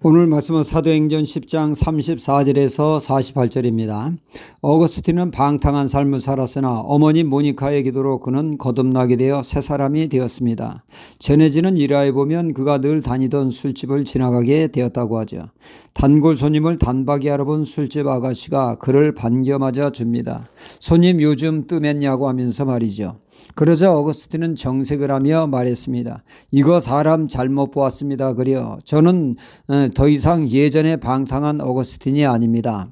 오늘 말씀은 사도행전 10장 34절에서 48절입니다. 어거스틴은 방탕한 삶을 살았으나 어머니 모니카의 기도로 그는 거듭나게 되어 새 사람이 되었습니다. 전해지는 일화에 보면 그가 늘 다니던 술집을 지나가게 되었다고 하죠. 단골 손님을 단박에 알아본 술집 아가씨가 그를 반겨맞아 줍니다. 손님 요즘 뜸했냐고 하면서 말이죠. 그러자 어거스틴은 정색을 하며 말했습니다. 이거 사람 잘못 보았습니다. 그려 저는 더 이상 예전에 방탕한 어거스틴이 아닙니다.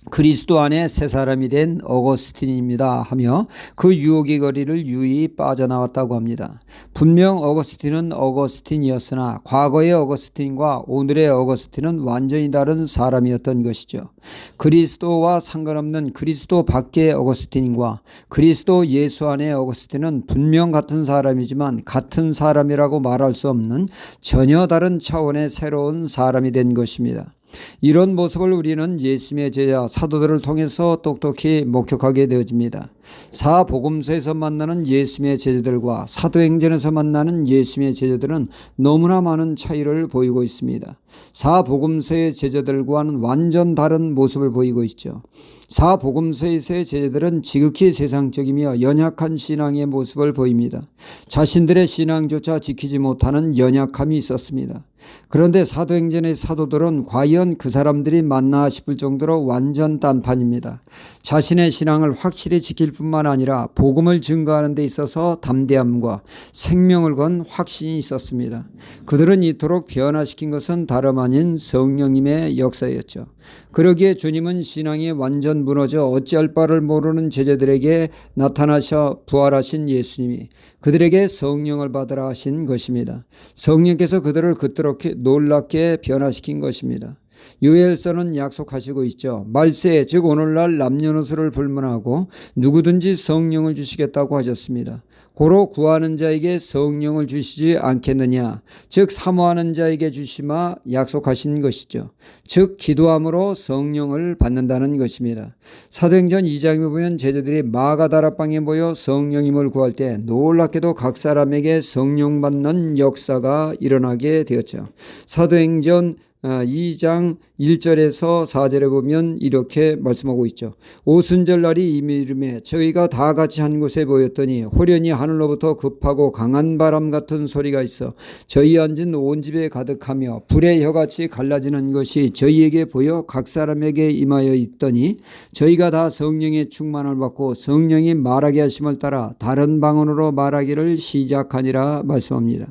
그리스도 안에 새 사람이 된 어거스틴입니다 하며 그 유혹의 거리를 유유히 빠져나왔다고 합니다. 분명 어거스틴은 어거스틴이었으나 과거의 어거스틴과 오늘의 어거스틴은 완전히 다른 사람이었던 것이죠. 그리스도와 상관없는 그리스도 밖의 어거스틴과 그리스도 예수 안의 어거스틴은 분명 같은 사람이지만 같은 사람이라고 말할 수 없는 전혀 다른 차원의 새로운 사람이 된 것입니다. 이런 모습을 우리는 예수님의 제자 사도들을 통해서 똑똑히 목격하게 되어집니다. 사복음서에서 만나는 예수님의 제자들과 사도행전에서 만나는 예수님의 제자들은 너무나 많은 차이를 보이고 있습니다. 사복음서의 제자들과는 완전 다른 모습을 보이고 있죠. 사복음서에서의 제자들은 지극히 세상적이며 연약한 신앙의 모습을 보입니다. 자신들의 신앙조차 지키지 못하는 연약함이 있었습니다. 그런데 사도행전의 사도들은 과연 그 사람들이 맞나 싶을 정도로 완전 딴판입니다. 자신의 신앙을 확실히 지킬 뿐만 아니라 복음을 증거하는 데 있어서 담대함과 생명을 건 확신이 있었습니다. 그들은 이토록 변화시킨 것은 다름 아닌 성령님의 역사였죠. 그러기에 주님은 신앙이 완전 무너져 어찌할 바를 모르는 제자들에게 나타나셔 부활하신 예수님이 그들에게 성령을 받으라 하신 것입니다. 성령께서 그들을 그토록 놀랍게 변화시킨 것입니다. 요엘서는 약속하시고 있죠. 말세 즉 오늘날 남녀노소를 불문하고 누구든지 성령을 주시겠다고 하셨습니다. 고로 구하는 자에게 성령을 주시지 않겠느냐. 즉 사모하는 자에게 주시마 약속하신 것이죠. 즉 기도함으로 성령을 받는다는 것입니다. 사도행전 2장에 보면 제자들이 마가다락방에 모여 성령님을 구할 때 놀랍게도 각 사람에게 성령 받는 역사가 일어나게 되었죠. 사도행전 2장 1절에서 4절에 보면 이렇게 말씀하고 있죠. 오순절 날이 이르매 저희가 다 같이 한 곳에 모였더니 호련히 하늘로부터 급하고 강한 바람 같은 소리가 있어 저희 앉은 온 집에 가득하며 불의 혀같이 갈라지는 것이 저희에게 보여 각 사람에게 임하여 있더니 저희가 다 성령의 충만을 받고 성령이 말하게 하심을 따라 다른 방언으로 말하기를 시작하니라 말씀합니다.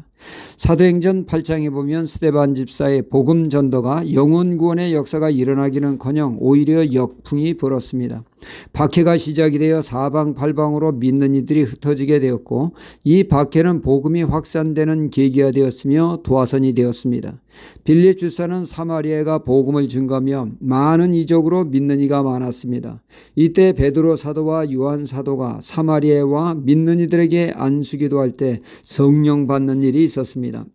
사도행전 8장에 보면 스데반 집사의 복음 전도가 영혼 구원의 역사가 일어나기는커녕 오히려 역풍이 불었습니다. 박해가 시작이 되어 사방팔방으로 믿는 이들이 흩어지게 되었고 이 박해는 복음이 확산되는 계기가 되었으며 도화선이 되었습니다. 빌립 주사는 사마리아가 복음을 증거하며 많은 이적으로 믿는 이가 많았습니다. 이때 베드로 사도와 요한 사도가 사마리아와 믿는 이들에게 안수기도할 때 성령 받는 일이 있었습니다.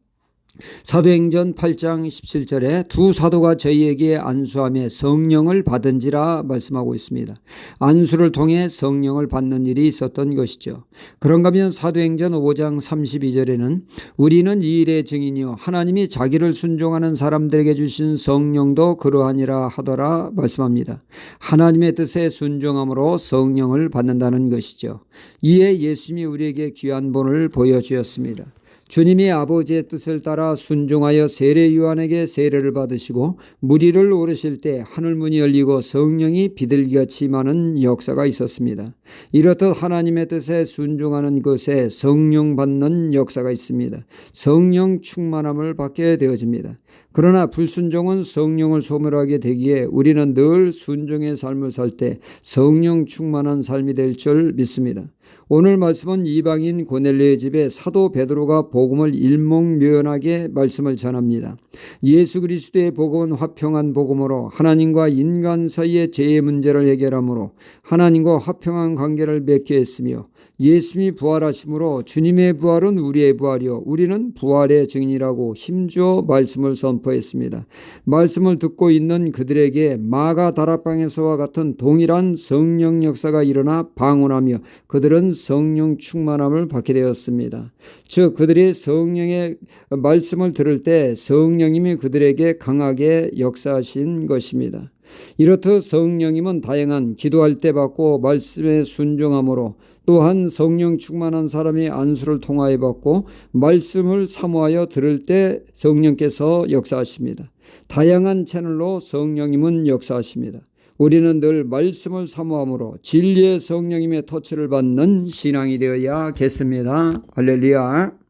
사도행전 8장 17절에 두 사도가 저희에게 안수하며 성령을 받은지라 말씀하고 있습니다. 안수를 통해 성령을 받는 일이 있었던 것이죠. 그런가 하면 사도행전 5장 32절에는 우리는 이 일의 증인이요 하나님이 자기를 순종하는 사람들에게 주신 성령도 그러하니라 하더라 말씀합니다. 하나님의 뜻에 순종함으로 성령을 받는다는 것이죠. 이에 예수님이 우리에게 귀한 본을 보여주었습니다. 주님이 아버지의 뜻을 따라 순종하여 세례 요한에게 세례를 받으시고 무리를 오르실 때 하늘문이 열리고 성령이 비둘기같이 임하는 역사가 있었습니다. 이렇듯 하나님의 뜻에 순종하는 것에 성령 받는 역사가 있습니다. 성령 충만함을 받게 되어집니다. 그러나 불순종은 성령을 소멸하게 되기에 우리는 늘 순종의 삶을 살 때 성령 충만한 삶이 될 줄 믿습니다. 오늘 말씀은 이방인 고넬료의 집에 사도 베드로가 복음을 일목요연하게 말씀을 전합니다. 예수 그리스도의 복음은 화평한 복음으로 하나님과 인간 사이의 죄의 문제를 해결하므로 하나님과 화평한 관계를 맺게 했으며 예수님이 부활하심으로 주님의 부활은 우리의 부활이요 우리는 부활의 증인이라고 힘주어 말씀을 선포했습니다. 말씀을 듣고 있는 그들에게 마가 다락방에서와 같은 동일한 성령 역사가 일어나 방언하며 그들은 성령 충만함을 받게 되었습니다. 즉 그들이 성령의 말씀을 들을 때 성령님이 그들에게 강하게 역사하신 것입니다. 이렇듯 성령님은 다양한 기도할 때 받고 말씀에 순종함으로 또한 성령 충만한 사람이 안수를 통하여 받고 말씀을 사모하여 들을 때 성령께서 역사하십니다. 다양한 채널로 성령님은 역사하십니다. 우리는 늘 말씀을 사모함으로 진리의 성령님의 터치를 받는 신앙이 되어야겠습니다. 할렐루야.